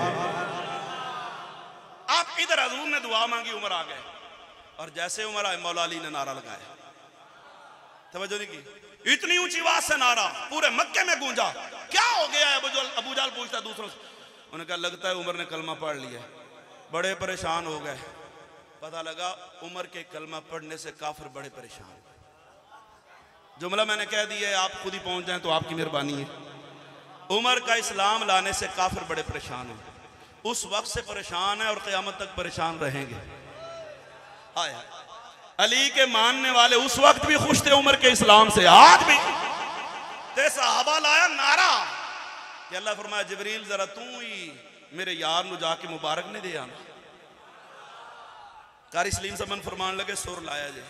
आप इधर हजूर ने दुआ मांगी, उमर आ गए, और जैसे उमर आए मौला अली ने नारा लगाया। तवज्जो नहीं की, इतनी ऊंची आवाज से नारा पूरे मक्के में गूंजा। क्या हो गया है? अबू जाल पूछता दूसरों से। उन्होंने कहा लगता है उमर ने कलमा पढ़ लिया। बड़े परेशान हो गए। पता लगा उमर के कलमा पढ़ने से काफिर बड़े परेशान। जुमला मैंने कह दिया है, आप खुद ही पहुंच जाएं तो आपकी मेहरबानी है। उमर का इस्लाम लाने से काफिर बड़े परेशान हैं, उस वक्त से परेशान है और क़यामत तक परेशान रहेंगे। आया अली के मानने वाले उस वक्त भी खुश थे उमर के इस्लाम से, आज भी। ते सहाबा लाया नारा कि अल्लाह फरमाया जिब्रील जरा तू ही मेरे यार नु जाके मुबारक ने दे आना। कारी सलीम समन फरमान लगे सुर लाया जाए,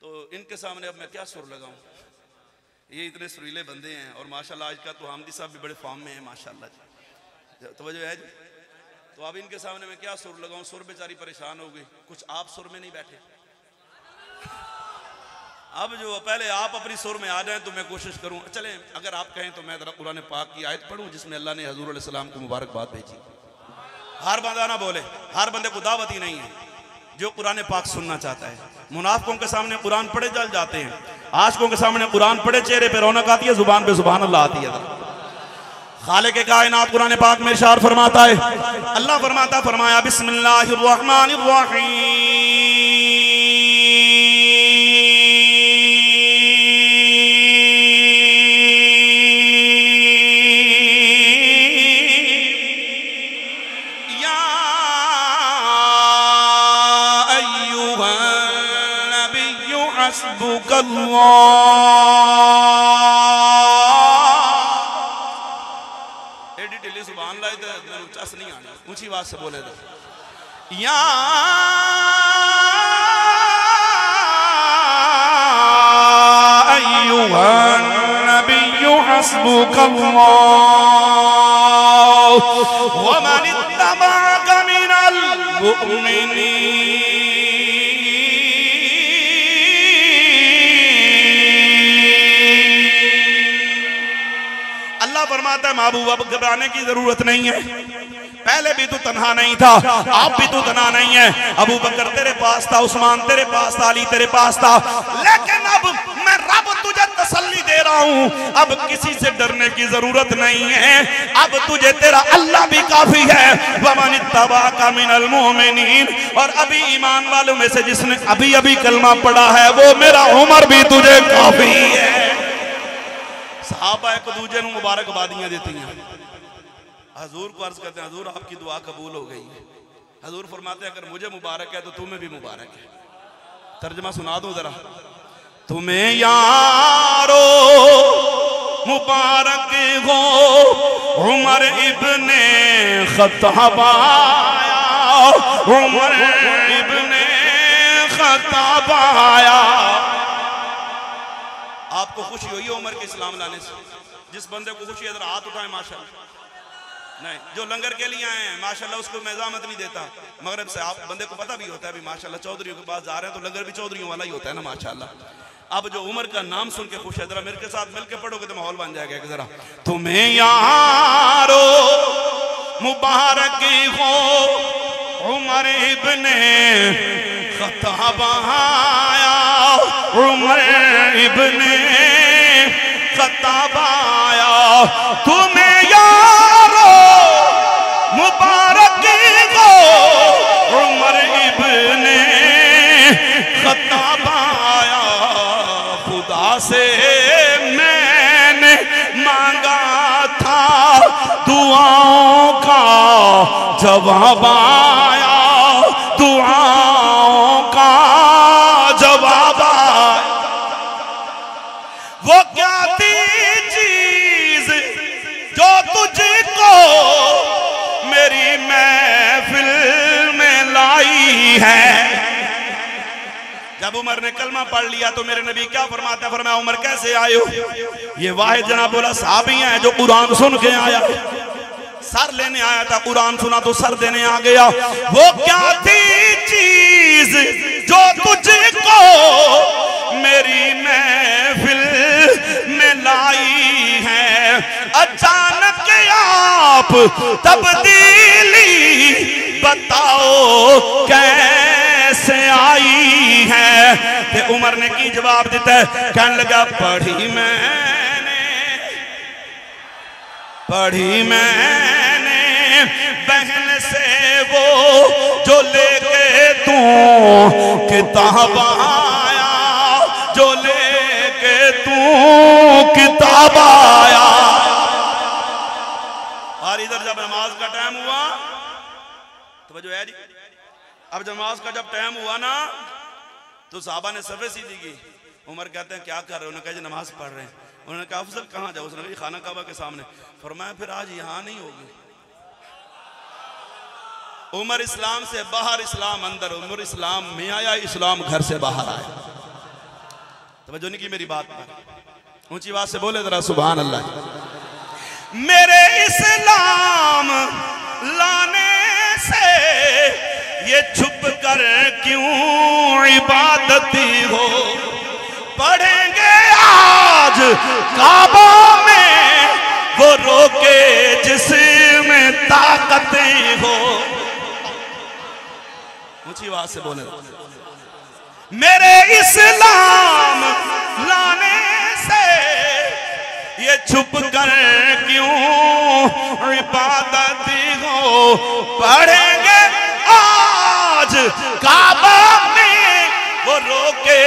तो इनके सामने अब मैं क्या सुर लगाऊं? ये इतने सुरीले बंदे हैं, और माशाल्लाह आज का तो हामदी साहब भी बड़े फॉर्म में हैं माशाल्लाह जी, तवज्जो है जी। तो अब इनके सामने मैं क्या सुर लगाऊं? सुर बेचारी परेशान हो गई, कुछ आप सुर में नहीं बैठे। अब जो पहले आप अपनी सुर में आ जाएं तो मैं कोशिश करूं। चले अगर आप कहें तो मैं जरा कुरान पाक की आयत पढ़ूं जिसमें अल्लाह ने हजूर अलैहि सलाम को मुबारकबाद भेजी। हर बंदा ना बोले, हर बंदे को दावत ही नहीं है जो कुरान पाक सुनना चाहता है। मुनाफिकों के सामने कुरान पढ़े जल जाते हैं, आशिकों के सामने कुरान पढ़े चेहरे पे रौनक आती है, जुबान पे सुभान अल्लाह आती है। खालिक कायनात कुरान पाक में इरशाद फरमाता है, अल्लाह फरमाता फरमाया बिस्मिल्लाहिर रहमानिर रहीम, या अय्युहन नबिय्यु हस्बुकल्लाह। एडी ढिली जुबान लाई तो चस नहीं आना, ऊंची आवाज से बोले तो या अय्युहन नबिय्यु हस्बुकल्लाह व मन इत्तबअक मिनल मुमिनीन। अल्लाह फरमाता है महबूब अब घबराने की जरूरत नहीं है, पहले भी तू तन्हा नहीं था, आप भी तू तन्हा नहीं है। अबू बकर तेरे पास था, उस्मान तेरे पास था, अली तेरे पास था, लेकिन अब मैं रब तुझे तसल्ली दे रहा हूं, अब किसी से डरने की जरूरत नहीं है, अब तुझे तेरा अल्लाह भी काफी है। वमन इत्तबअका मिनल मुमिनीन, और अभी ईमान वालों में से जिसने अभी अभी कलमा पढ़ा है वो मेरा उमर भी तुझे काफी है। सहाबा एक दूजे को मुबारकबादियां देती हैं। हजूर को अर्ज करते हैं हजूर आपकी दुआ कबूल हो गई है। हजूर फरमाते हैं अगर मुझे मुबारक है तो तुम्हें भी मुबारक है। तर्जमा सुना दूं जरा, तुम्हें यारो मुबारक हो उमर इब्ने खत्ताब आया, उमर इब्ने खत्ताब आया। आपको खुशी हुई है उमर के इस्लाम लाने से? जिस बंदे को खुशी है जरा हाथ उठाए माशाल्लाह। नहीं, जो लंगर के लिए आए हैं माशाल्लाह उसको मैं इजामत नहीं देता मगरब से। आप बंदे को पता भी होता है भी माशाल्लाह चौधरियों के पास जा रहे हैं तो लंगर भी चौधरियों वाला ही होता है ना माशाल्लाह। अब जो उमर का नाम सुन के खुश है जरा मेरे के साथ मिलके पढ़ोगे तो माहौल बन जाएगा जरा। तुम्हें यारो मुबारक हो उमर इब्ने खत्ताब आया, उमर इब्ने खत्ताब आया। तुम्हें यारो जवाब आया, दुआओं का जवाब आया। वो क्या थी चीज जो तुझको मेरी महफिल में लाई है। जब उमर ने कलमा पढ़ लिया तो मेरे नबी क्या फरमाते हैं, फरमाया उमर कैसे आए हो? ये वाहिद जनाब बोला साहबी है जो कुरान सुन के आया, सर लेने आया था, कुरान सुना तो सर देने आ गया। वो क्या थी चीज जो तुझको मेरी महफिल में लाई है? अचानक आप तब्दीली बताओ कैसे आई है? ते उमर ने की जवाब देता है, कहने लगा पढ़ी मैंने बहन से वो जो लेके तू किताब आया, जो लेके तू किताब आया। और इधर जब नमाज का टाइम हुआ तो जो है जी, अब नमाज का जब टाइम हुआ ना तो साहबा ने सफे सीधी की। उमर कहते हैं क्या कर रहे हो? उन्होंने कहा जी नमाज पढ़ रहे हैं। उन्होंने कहा अफजल कहाँ जाओ? उसने कहा खाना काबा के सामने। फरमाया फिर आज यहाँ नहीं होगी। उमर इस्लाम से बाहर, इस्लाम अंदर। उमर इस्लाम में आया, इस्लाम घर से बाहर आया। तवज्जो नहीं की मेरी बात पर? ऊंची बात से बोले जरा सुभान अल्लाह। मेरे इस्लाम लाने से ये छुप कर क्यों इबादती हो? पढ़ेंगे आज काबा में वो रोके जिसमें ताकत हो। ऊंची आवाज से बोले। मेरे इस्लाम लाने से ये छुप कर क्यों इबादत हो? पढ़ेंगे आज काबा में वो रोके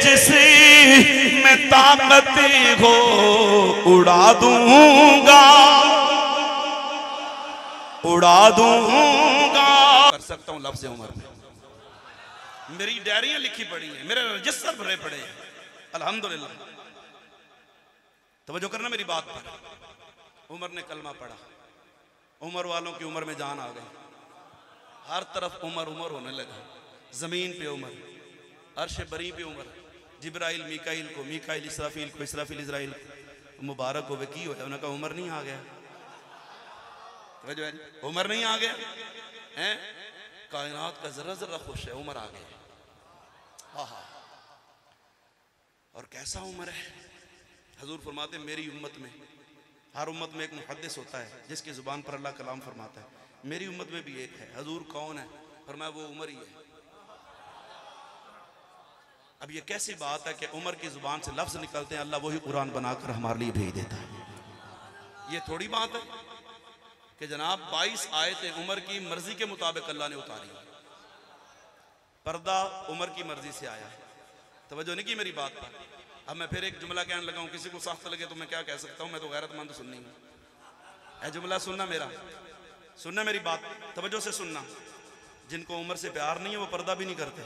जिसी में ताकत हो। उड़ा दूंगा कर सकता हूं लफ्ज़ उमर में। मेरी डायरियां लिखी पड़ी हैं, मेरे रजिस्टर भरे पड़े हैं, अल्हम्दुलिल्लाह। तवज्जो करना मेरी बात पर। उमर ने कलमा पढ़ा, उमर वालों की उम्र में जान आ गई। हर तरफ उमर उमर होने लगा। जमीन पे उमर, अर्श बरी पे उमर, जिब्राइल मीकाइल को, मीकाइल इसराफील को, इसराफील इजराइल को। मुबारक हो की हो। उन्होंने कहा उमर नहीं आ गया। उमर नहीं आ गया हैं? कायनात का जरा जरा खुश है, उमर आ गया। और कैसा उमर है? हजूर फरमाते मेरी उम्मत में, हर उम्मत में एक मुहद्दिस होता है जिसकी जुबान पर अल्लाह कलाम फरमाता है। मेरी उम्मत में भी एक है। हजूर कौन है? फरमाया वो उमर ही है। अब ये कैसी बात है कि उमर की जुबान से लफ्ज निकलते हैं, अल्लाह वही कुरान बनाकर हमारे लिए भेज देता है। ये थोड़ी बात है कि जनाब 22 आयतें उमर की मर्जी के मुताबिक अल्लाह ने उतारी। पर्दा उमर की मर्जी से आया। तवज्जो नहीं की मेरी बात पर? अब मैं फिर एक जुमला कहने लगा हूं, किसी को सख्त लगे तो मैं क्या कह सकता हूं? मैं तो गैरतमंद सुन्नी हूं। है जुमला सुनना मेरा, सुनना मेरी बात, तवज्जो से सुनना। जिनको उमर से प्यार नहीं है वो पर्दा भी नहीं करते।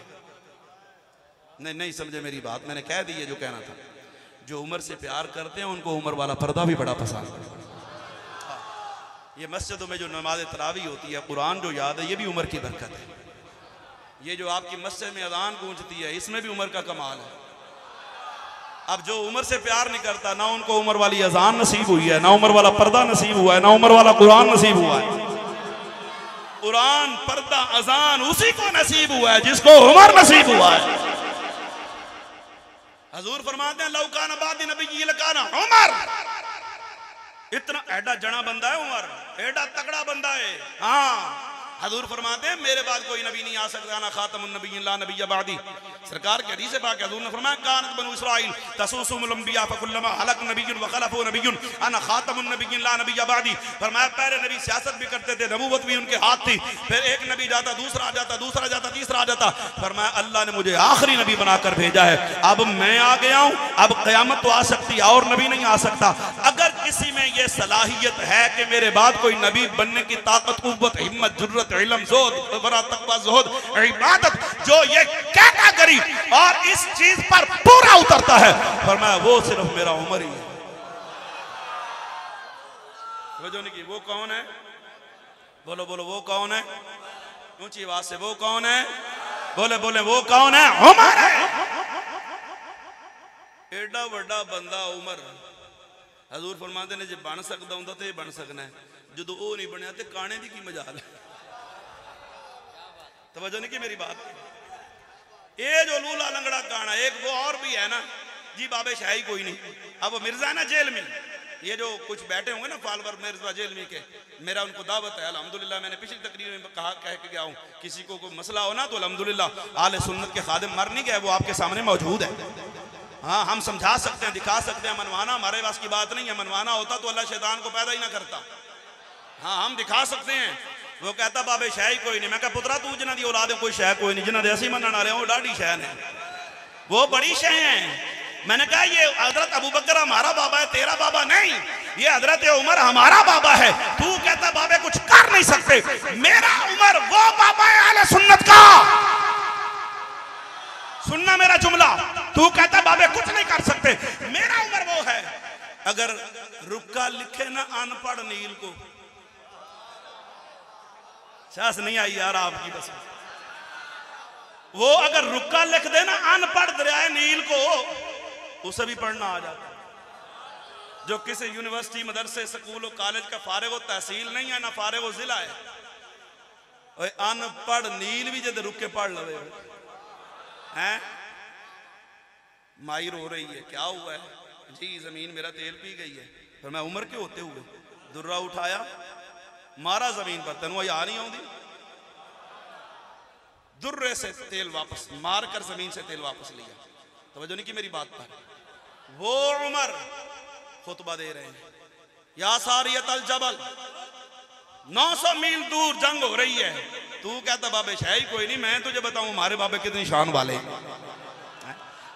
नहीं समझे मेरी बात, मैंने कह दी है जो कहना था। जो उमर से प्यार करते हैं उनको उमर वाला पर्दा भी बड़ा पसंद है। ये मस्जिदों में जो नमाज तरावी होती है, कुरान जो याद है, ये भी उमर की बरकत है। ये जो आपकी मस्जिद में अजान गूंजती है, इसमें भी उमर का कमाल है। अब जो उमर से प्यार नहीं करता, ना उनको उमर वाली अजान नसीब हुई है, ना उमर वाला पर्दा नसीब हुआ है, ना उमर वाला कुरान नसीब हुआ है। कुरान, पर्दा, अजान उसी को नसीब हुआ है जिसको उमर नसीब हुआ है। हजूर फरमाते हैं लौकान आबादी नबी लकाना उमर। इतना एडा जना बंदा है उमर, एडा तगड़ा बंदा है। हाँ, हजूर फरमाते हैं मेरे बाद कोई नबी नहीं आ सकता। ना खातमुन नबिय्यीन ला नबिय्य बादी। सरकार के हदीस पाक हजूर ने फरमाया कानत बनु इस्राइल तसूसुमुल अंबिया फकुल्लमा हलक नबिय्युन व खलफु नबिय्युन अना खातमुन नबिय्यीन ला नबिय्य बादी। फरमाया पहले नबी सियासत भी करते थे, नबूवत भी उनके हाथ थी। फिर एक नबी जाता, दूसरा आ जाता, दूसरा जाता, तीसरा आ जाता। फरमाया अल्लाह ने मुझे आखिरी नबी बनाकर भेजा है। अब मैं आ गया हूं, अब क़यामत तो आ सकती है और नबी नहीं आ सकता। अगर किसी में ये सलाहियत है कि मेरे बाद कोई नबी बनने की ताकत, कुव्वत, हिम्मत, जुर्रत, इल्म, ज़ोहद, वरा, तक़वा, ज़ुहद, इबादत, जो ये कैटेगरी और इस चीज पर पूरा उतरता है, फरमाया वो सिर्फ मेरा उमर ही है। वो कौन है? बोलो बोलो, वो कौन है? ऊंची आवाज से, वो कौन है? बोले बोले, वो कौन है? उमर है। एडा वड्डा बंदा उमर, हजूर फरमाते ने जे बन सकता होंदा ते बन सकना है, जो वो नहीं बनया ते काने दी की मजाल है। तवज्जो नहीं की मेरी बात? ये जो लूला लंगड़ा गाना, एक वो और भी है ना जी, बाबे शाही कोई नहीं। अब वो मिर्जा है ना जेल में, ये जो कुछ बैठे होंगे ना फॉलोवर मिर्जा जेल में के, मेरा उनको दावत है अल्हम्दुलिल्लाह। मैंने पिछली तकरीर में कहा, कह के गया हूँ, किसी को कोई मसला हो ना तो अल्हम्दुलिल्लाह आले सुन्नत के खादिम मर नहीं गए, वो आपके सामने मौजूद है। हाँ, हम समझा सकते हैं, दिखा सकते हैं, मनवाना हमारे पास की बात नहीं है। मनवाना होता तो अल्लाह शैतान को पैदा ही ना करता। हाँ, हम दिखा सकते हैं। वो कहता बाबे शाही कोई नहीं। मैं कहा पुत्रा तू जिन्हों की औलाद है कोई शह कोई नहीं, जिन्होंने असी मनन आ रहे हैं वो डाढ़ी शह है, वो बड़ी शह है। मैंने कहा ये हजरत अबू बकर हमारा बाबा है, तेरा बाबा नहीं, ये हजरत उमर हमारा बाबा है। तू कहता बाबे कुछ कर नहीं सकते, मेरा उमर वो बाबा है आले सुन्नत का। सुनना मेरा जुमला, तू कहता बाबे कुछ नहीं कर सकते, मेरा उमर वो है। अगर रुक्का लिखे ना अनपढ़ नील को, सास नहीं आई यार आपकी बस, वो अगर रुक्का लिख दे ना अनपढ़ दरियाए नील को, उसे भी पढ़ना आ जाता। जो किसी यूनिवर्सिटी, मदरसे, स्कूल, कॉलेज का फारिग व तहसील नहीं है ना फारिग व जिला है, अनपढ़ नील भी जब रुक के पढ़ लवे हैं। माई रो रही है, क्या हुआ है जी? जमीन मेरा तेल पी गई है। फिर मैं उम्र के होते हुए दुर्रा उठाया, मारा जमीन पर, तेनों या नहीं आउंदी? दुर्रे से तेल वापस मार कर जमीन से तेल वापस लिया। तवज्जो नहीं की मेरी बात पर? वो उमर खुतबा दे रहे हैं, या सारियत अल जबल, 900 मील दूर जंग हो रही है। तू कहता बाबे शाही कोई नहीं, मैं तुझे बताऊं हमारे बाबे कितनी शान वाले हैं,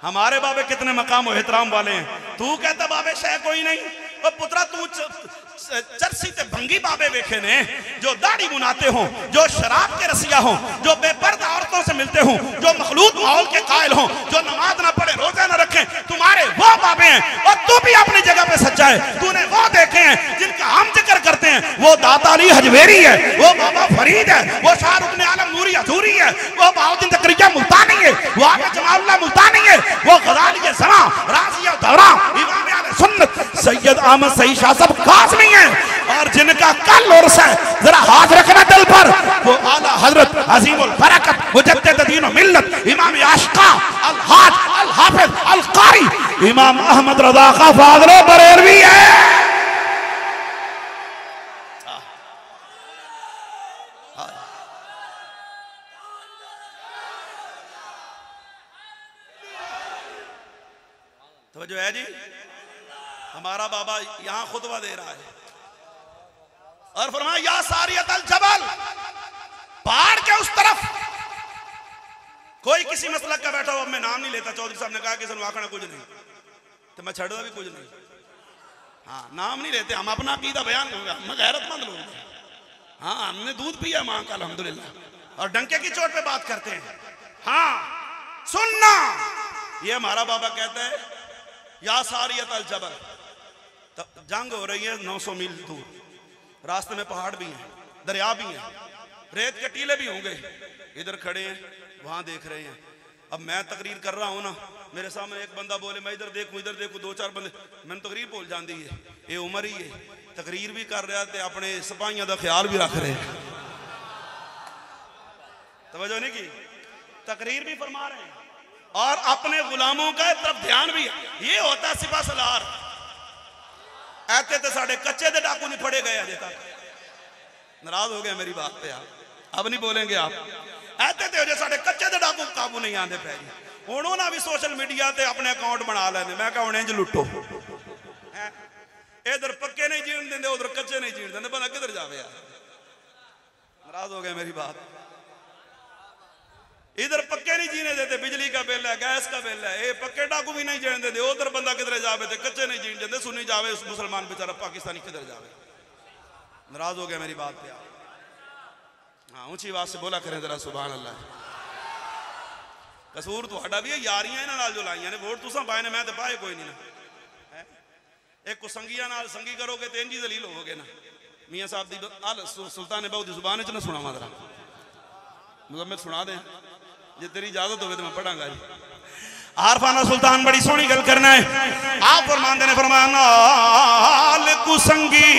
हमारे बाबे कितने मकाम और एहतराम वाले हैं। तू कहता बाबे शाह कोई नहीं। और पुत्रा तू चरसी ते भंगी बाबे वेखे ने, जो दाढ़ी मुनाते हों, जो शराब के रसिया हों, जो बेपर्दा औरतों से मिलते हों, जो मखलूत माहौल के कायल हों, जो नमाज ना पढ़े, रोजा ना रखें, तुम्हारे वो बाबे हैं। और तू भी अपनी जगह पे सच्चा है। तूने वो देखे हैं जिनका हम जिक्र करते हैं, वो दाता अली हजवेरी है, वो बाबा फरीद है, वो शाहरुख आलम नूरी हजूरी है, वो बाउद्दीन तकरिया मुल्तानी है, वो आगे जमाउल्लाह मुल्तानी है, वो गजाली समा राजिया दौरा इमाम आले सुन्नत सैयद अहमद सही शाह सब काज़मी हैं। और जिनका कल उर्स है, जरा हाथ रखना दिल पर, वो आला हजरत अजीमुल बरकत मुजद्दिद दीन व मिल्लत इमाम आशिका अल हाज अल हाफिज अल कारी इमाम अहमद रजा का फादर बरेलवी है। तो जो है जी, हमारा बाबा यहां खुतबा दे रहा है और फरमाया या सारियत अल जबल, पहाड़ के उस तरफ कोई किसी मसलक का बैठा हो, अब मैं नाम नहीं लेता, चौधरी साहब ने कहा कि सनवाखना कुछ नहीं, तो मैं छड़ा भी कुछ नहीं। हाँ, नाम नहीं लेते, हम अपना अकीदा बयान करेंगे, हम गैरतमंद लोग हैं। हाँ, हमने दूध पिया मां का अल्हम्दुलिल्लाह, और डंके की चोट पे बात करते हैं। हाँ सुनना, ये हमारा बाबा कहता है या सारियत अल जबल, जंग हो रही है 900 मील दूर, रास्ते में पहाड़ भी हैं, दरिया भी हैं, रेत के टीले भी होंगे। इधर खड़े हैं, वहां देख रहे हैं। अब मैं तकरीर कर रहा हूं ना, मेरे सामने एक बंदा बोले मैं इधर देखूं इधर देखूं, 2-4 बंदे, मैंने तकरीर बोल जाती है। ये उमर ही है, तकरीर भी कर रहा थे, अपने सिपाहियों का ख्याल भी रख रहे हैं। तवज्जो नहीं की, तकरीर भी फरमा रहे हैं और अपने गुलामों का तरफ ध्यान भी है। ये होता सिपा सलार। ऐते तो साढ़े कच्चे दे डाकू नहीं फड़े गए अजे तक। नाराज हो गए मेरी बात पे आप, अब नहीं बोलेंगे आप। ऐते तो जो साढ़े कच्चे दे डाकू काबू नहीं आते पै, उन्होंने भी सोशल मीडिया ते अपने अकाउंट बना लेने। मैं कहा उन्हें लुटो, इधर पक्के नहीं जीण देंगे, उधर कच्चे नहीं जीण देंगे, बंदा किधर जावे यार। नाराज हो गए मेरी बात। इधर पक्के नहीं जीने देते, बिजली का बिल है, गैस का बिल है, ये पक्के डाकू भी नहीं जीने देते। उधर बंदा किधर जावे थे, कच्चे नहीं जीने देते, सुनी जावे मुसलमान बेचारा पाकिस्तानी किधर जावे। नाराज हो गया मेरी बात पे आप? हाँ, ऊंची आवाज से बोला करें जरा सुभान अल्लाह। कसूर तुहाडा भी है, यारियां इन्हां नाल जो लाइयां ने, वोट तुसां पाए ने, मैं तो पाए कोई नहीं ना। एक कुसंगिया नाल संगी करोगे तो इंजी दलील होगे ना। मियां साहब दी सुल्तान बहु दी जुबान च ना सुनावा जरा, मुजम्मिल सुना दें जे तेरी इजाजत होवे तो मैं पढ़ांगा जी। आरफाना सुल्तान बड़ी सोहनी गल करना है। आप फरमांदे ने फरमाया नाल कुसंगी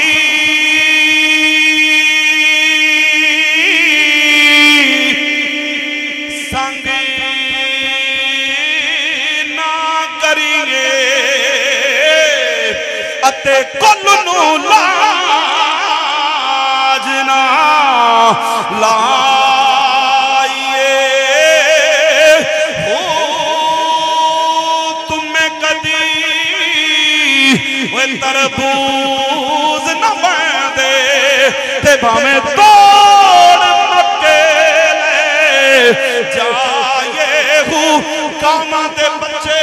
संग ना करिए अते कुल नू लाज ना लाइए हो तुम्हें कदी वे तरबूज न बंदे ते भाਵੇਂ तोड़ मकेले जाए हूँ कामा दे बच्चे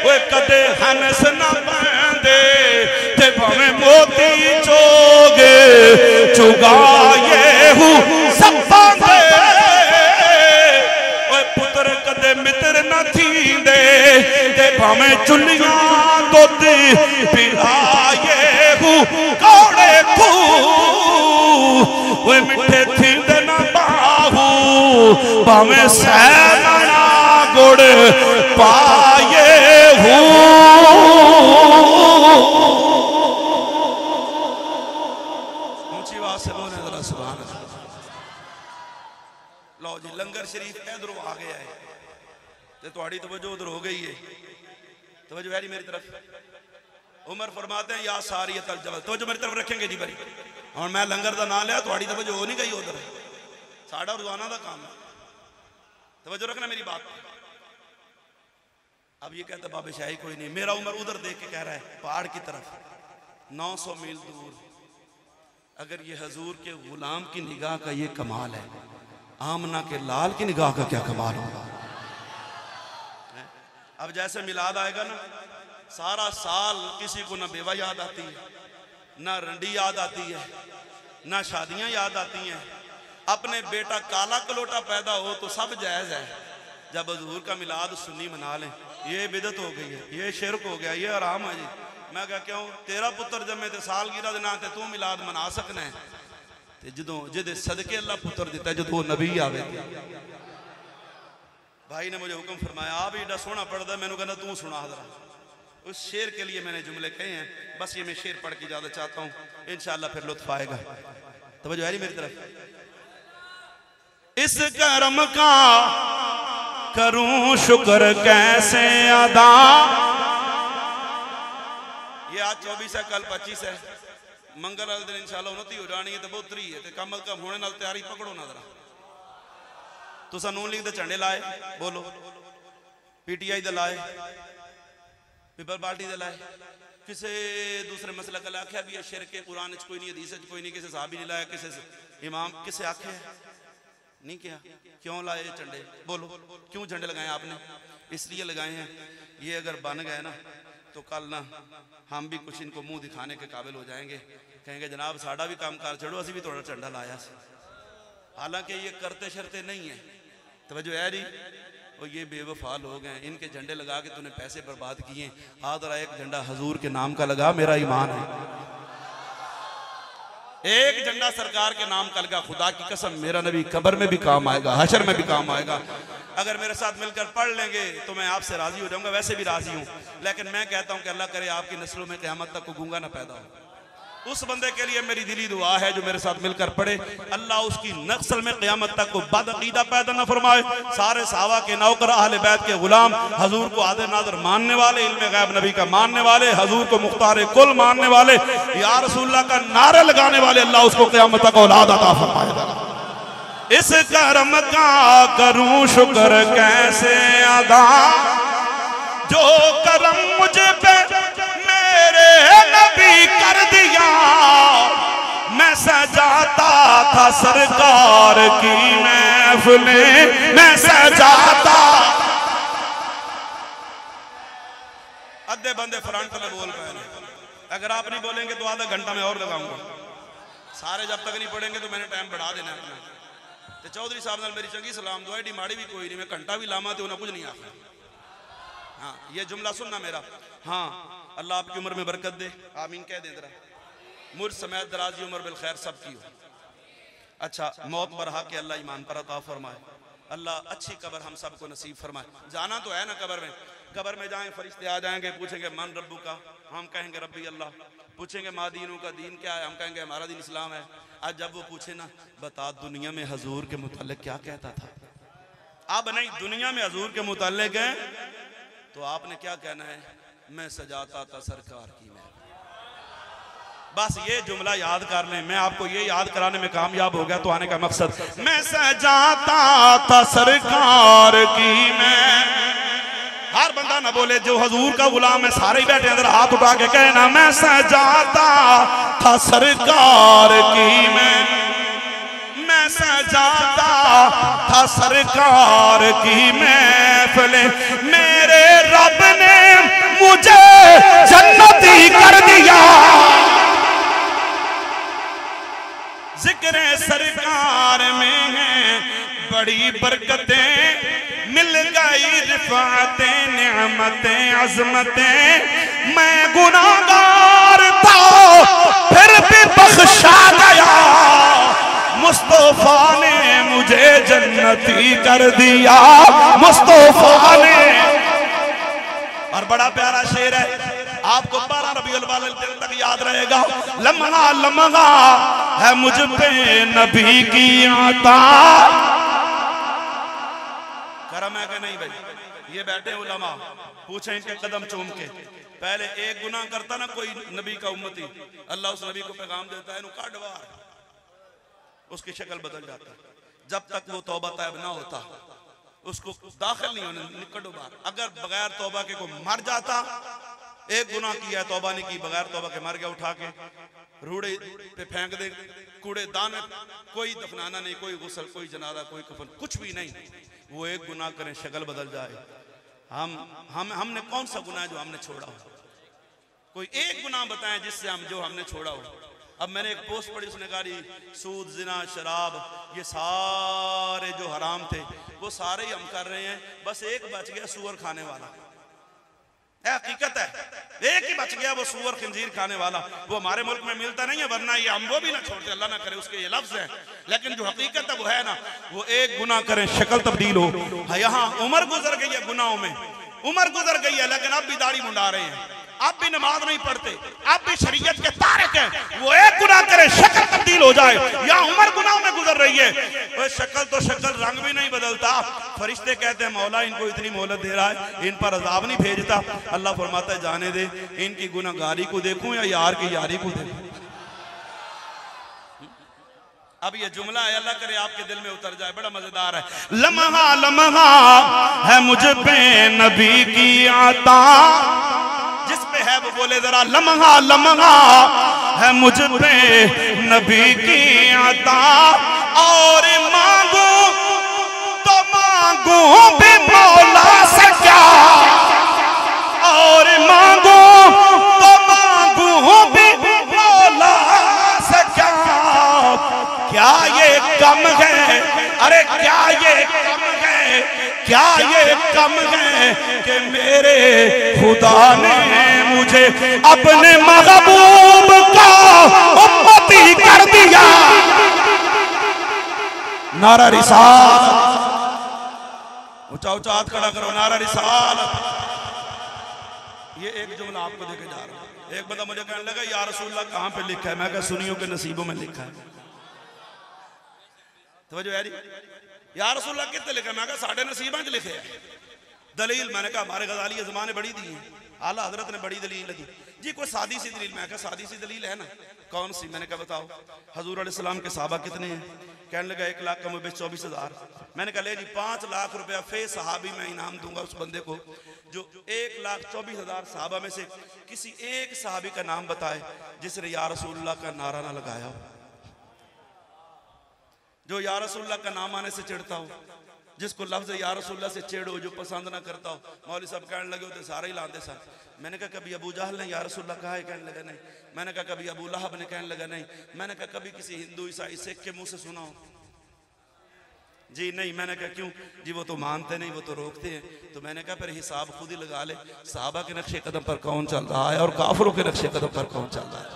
वे कदे हनस न बंदे ते भाਵੇਂ मोती चोगे चुगाए हूँ सप्पा दे ओए पुत्र कदे मित्र न थींदे ते भाਵੇਂ चुनिया दुध पिलाए हूँ कौड़े खू ओए मिठे थींदे न बाहू भाਵੇਂ सैना गुड़ पाए हूँ। लो जी लंगर शरीफ इधरों आ गया है तो थोड़ी तवज्जो उधर हो गई है। तवज्जो है जी मेरी तरफ। उमर फरमाते हैं या सारी तवज्जो मेरी तरफ रखेंगे जी भाई। और मैं लंगर का नाम लिया, थोड़ी तवज्जो हो नहीं गई उधर, साड़ा रोजाना का काम है। तवज्जो रखना मेरी बात। अब ये कहता बाबे शाही कोई नहीं, मेरा उमर उधर देख के कह रहा है पहाड़ की तरफ 900 मील दूर। अगर ये हजूर के गुलाम की निगाह का ये कमाल है, आमना के लाल की निगाह का क्या कमाल होगा। अब जैसे मिलाद आएगा ना, सारा साल किसी को ना बेवा याद आती है, ना रंडी याद आती है, ना शादियां याद आती हैं। अपने बेटा काला कलोटा पैदा हो तो सब जायज है। जब हजूर का मिलाद सुन्नी मना लें, ये बिदत हो गई है, ये शिरक हो गया, ये आराम है जी। मैं क्या क्यों तेरा पुत्र जमे ते सालगिरह दे नां ते तू मिलाद मना सकना है ते जदों जिहदे सदके अल्लाह पुत्र दिता जदों नबी आवे। भाई ने मुझे हुक्म फरमाया आप एडा सोहना पढ़दा, मैंने कहना तू सुना जरा। उस शेर के लिए मैंने जुमले कहे हैं, बस ये मैं शेर पढ़ के ज्यादा चाहता हूँ, इंशाअल्लाह फिर लुत्फ आएगा। तवज्जो है मेरी तरफ। इस करम का करूं शुक्र कैसे अदा। ये आज 24 है, कल 25 है, मंगल वाले दिन इंशाल्लाह 29 हो जानी है तो बहुत 3 है तो कम अज कम होने नाल तैयारी पकड़ो ना जरा। तुसा नून लीग दे झंडे लाए बोलो, पीटीआई दे लाए, पीपल पार्टी दे लाए, किसी दूसरे मसला का आख्या भी है शिरक कुरान कोई नहीं, हदीस कोई नहीं, किसी साहबी नहीं लाया, किसी इमाम किसे आखे नहीं किया। क्यों लाए झंडे बोलो, क्यों झंडे लगाए आपने? इसलिए लगाए हैं ये अगर बन गए ना तो कल ना हम भी कुछ इनको मुंह दिखाने के काबिल हो जाएंगे, कहेंगे जनाब साड़ा भी काम कार छोड़ो, असी भी थोड़ा झंडा लाया। हालांकि ये करते शरते नहीं है। तवज्जो है जी। और ये बेवफा लोग हैं, इनके झंडे लगा के तूने पैसे बर्बाद किए। आदरा एक झंडा हजूर के नाम का लगा, मेरा ईमान है। एक झंडा सरकार के नाम का लगा, खुदा की कसम मेरा नबी कब्र में भी काम आएगा, हशर में भी काम आएगा। अगर मेरे साथ मिलकर पढ़ लेंगे तो मैं आपसे राजी हो जाऊंगा, वैसे भी राजी हूं। लेकिन मैं कहता हूं कि अल्लाह करे आपकी नस्लों में क़यामत तक को गूंगा ना पैदा हो। उस बंदे के लिए मेरी दिली दुआ है जो मेरे साथ मिलकर पढ़े, अल्लाह उसकी नस्ल में क़यामत तक को बदअक़ीदा पैदा न फरमाए। सारे सहाबा के नौकर, अहले बैत के गुलाम, हजूर को आदर नादर मानने वाले, इल्म गैब नबी का मानने वाले, हजूर को मुख्तार कुल मानने वाले, या रसूलुल्लाह का नारा लगाने वाले, अल्लाह उसको क़यामत तक औलाद अता फरमाएगा। इस करम का करूं शुक्र कैसे अदा, जो करम मुझे पे मेरे नबी कर दिया, मैं सजा सजाता था सरकार की महफिलें, मैं सजाता। अद्धे बंदे फ्रंट में बोल पाए, अगर आप नहीं बोलेंगे तो आधा घंटा में और लगाऊंगा। सारे जब तक नहीं पढ़ेंगे तो मैंने टाइम बढ़ा देना अपना। तो चौधरी साहब नाल मेरी चंगी सलाम दुआ डी माड़ी भी कोई नहीं, मैं घंटा भी लामा तो उन्हें कुछ नहीं आता। हाँ ये जुमला सुनना मेरा। हाँ अल्लाह आपकी उम्र में बरकत दे, आमीन कह दे जरा। मुझ समेत दराजी उम्र बिल खैर सबकी हो। अच्छा मौत बरहा के अल्लाह ईमान पर अता फरमाए, अल्लाह अच्छी कब्र हम सबको नसीब फरमाए। जाना तो है ना कब्र में जाएं फरिश्ते आ जाएंगे, पूछेंगे मन रब्बू का, हम कहेंगे रब्बी अल्लाह। पूछेंगे माँ दीनों का दीन क्या है, हम कहेंगे हमारा दीन इस्लाम है। आज जब वो पूछे ना बता दुनिया में हजूर के मुतालिक क्या कहता था, अब नहीं दुनिया में हजूर के मुतालिक है तो आपने क्या कहना है, मैं सजाता था सरकार की मैं। बस ये जुमला याद कर लें, मैं आपको ये याद कराने में कामयाब हो गया तो आने का मकसद, मैं सजाता था सरकार की मैं। हर बंदा ना बोले, जो हजूर का गुलाम है सारे ही बैठे अंदर हाथ उठा के कहना, मैं सजाता था सरकार की मैं सजाता था सरकार की महफिलें, मेरे रब ने मुझे जन्नती कर दिया। जिक्र सरकार में है बड़ी बरकतें, मिल गई रिफातें नेमतें अजमतें। मैं गुनाहगार था फिर भी बख्शा गया, मुस्तफा ने मुझे जन्नती कर दिया, मुस्तफा ने। और बड़ा प्यारा शेर है, आपको 12 रबीउल अव्वल तक याद रहेगा। लम्हा लम्हा है मुझ पे नबी की आता। करम है कि नहीं भाई? ये बैठे उलमा पूछे इनके कदम चूम के, पहले एक गुनाह करता ना कोई नबी का उम्मती, अल्लाह उस नबी को पैगाम देता है काटवार, उसकी शक्ल बदल जाता। जब तक वो तौबा तैब ना होता उसको दाखिल नहीं होने निकटो बार। अगर बगैर तौबा के को मर जाता, एक गुनाह किया तौबा नहीं की, बगैर तौबा के मर गया, उठा के रूड़े पे फेंक दे, कूड़ेदान में कोई दफनाना नहीं, कोई गुस्ल, कोई जनाजा, कोई कफन, कुछ भी नहीं। वो एक गुनाह करें शक्ल बदल जाए। हमने कौन सा गुनाह जो हमने छोड़ा हो? कोई एक गुनाह बताएं जिससे हम जो हमने छोड़ा हो। अब मैंने एक पोस्ट पढ़ी, उसने कहा सूद जिना शराब ये सारे जो हराम थे वो सारे ही हम कर रहे हैं, बस एक बच गया सूअर खाने वाला। हकीकत है, एक ही बच गया वो सूअर खंजीर खाने वाला। वो हमारे मुल्क में मिलता नहीं है, वरना ये हम वो भी ना छोड़ते, अल्लाह ना करे उसके ये लफ्ज है। लेकिन जो हकीकत है वो है ना, वो एक गुनाह करें शक्ल तब्दील हो। यहाँ उम्र गुजर गई है गुनाहों में, उम्र गुजर गई है, लेकिन अब भी दाढ़ी मुंडा रहे हैं, अब भी नमाज नहीं पढ़ते, अब भी शरीयत के तारिक हैं। वो एक गुनाह करे शक्ल तब्दील हो जाए, या उम्र गुनाह में गुजर रही है, वो शक्ल तो शक्ल, रंग भी नहीं बदलता। फरिश्ते कहते हैं मौला इनको इतनी मोहलत दे रहा है, इन पर अजाब नहीं भेजता। अल्लाह फरमाता है जाने दे, इनकी गुनाहगारी को देखूं या यार की यारी को देखूं। अब ये जुमला है, अल्लाह करे आपके दिल में उतर जाए, बड़ा मजेदार है। लम्हा लम्हा है मुझ पे नबी की आता, जिस पे है वो बोले जरा, लम्हा लम्हा है मुझ पे नबी की आता। और मांगू तो मांगू भी मौला से क्या, और मांगू तो मांगू भी मौला से क्या। क्या ये कम है, अरे क्या ये कम है, क्या ये कम है कि मेरे खुदा ने मुझे अपने महबूब का उम्मती कर दिया। नारा रिसालत, ऊंचा ऊंचा हाथ खड़ा करो, नारा रिसालत। ये एक जुमला आपको देके जा रहा हूं। एक बंदा मुझे कहने लगा या रसूलल्लाह कहां पे लिखा है? मैं कहा सुनियों के नसीबों में लिखा है। तो जो यारी या रसूलल्लाह कितने लिखा? मैं कहा साढ़े नसीबों के लिखे है। दलील मैंने कहा हमारे गजाली ज़माने बड़ी दी है, आला हजरत ने बड़ी दलील दी जी। कोई सादी सी दलील? मैं कहा सादी सी दलील है ना, कौन सी? मैंने कहा बताओ। हजूर अलैहिस्सलाम के सहाबा कितने हैं? कहने लगा 1 लाख कम 24,000। मैंने कहा ले जी 5 लाख रुपया फे सहाबी मैं इनाम दूंगा उस बंदे को जो 1,24,000 सहाबा में से किसी एक सहाबी का नाम बताए जिसने या रसूलल्लाह का नारा ना लगाया हो। जो या रसूलुल्लाह का नाम आने से चिढ़ता हो, जिसको लफ्ज़ या रसूलुल्लाह से चिढ़ो, जो पसंद ना करता हो। मौलवी साहब कहने लगे होते सारे ही लाते सन। मैंने कहा कभी अबू जहल ने या रसूलुल्लाह कहा है? कहने लगा नहीं। मैंने कहा कभी अबू लहब ने? कहने लगा नहीं। मैंने कहा कभी किसी हिंदू ईसाई सिख के मुंह से सुना हो? जी नहीं। मैंने कहा क्यों? जी वो तो मानते नहीं, वो तो रोकते हैं। तो मैंने कहा फिर हिसाब खुद ही लगा ले, सहाबा के नक्शे कदम पर कौन चल रहा है और काफिरों के नक्शे कदम पर कौन चल रहा है।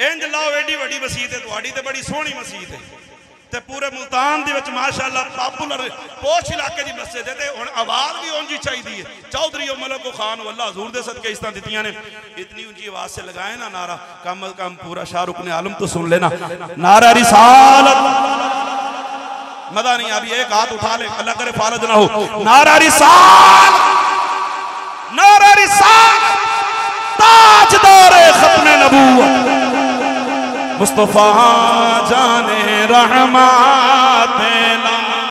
इंज लाओ, एडी वड्डी मसीत है तुहाडी ते बड़ी सोहनी मसीत है ते पूरे मुल्तान दे विच माशाअल्लाह पॉपुलर पोश इलाके दी मस्जिद है ते हुण आवाज भी ऊंची चाहिदी है। चौधरी मलक खान अल्लाह हजूर दे सदके इस तरह दित्तियां ने, इतनी ऊंची आवाज से लगाए ना नारा, कम अज कम पूरा शाहरुख ने आलम तो सुन लेना। नारा रिसालत, मदा नहीं। अभी एक हाथ उठा ले, अल्लाह करे फालज ना हो। नारा रिसालत, नारा रिसालत, ताजदार खत्मे नबूवत मुस्तफा जाने रहमत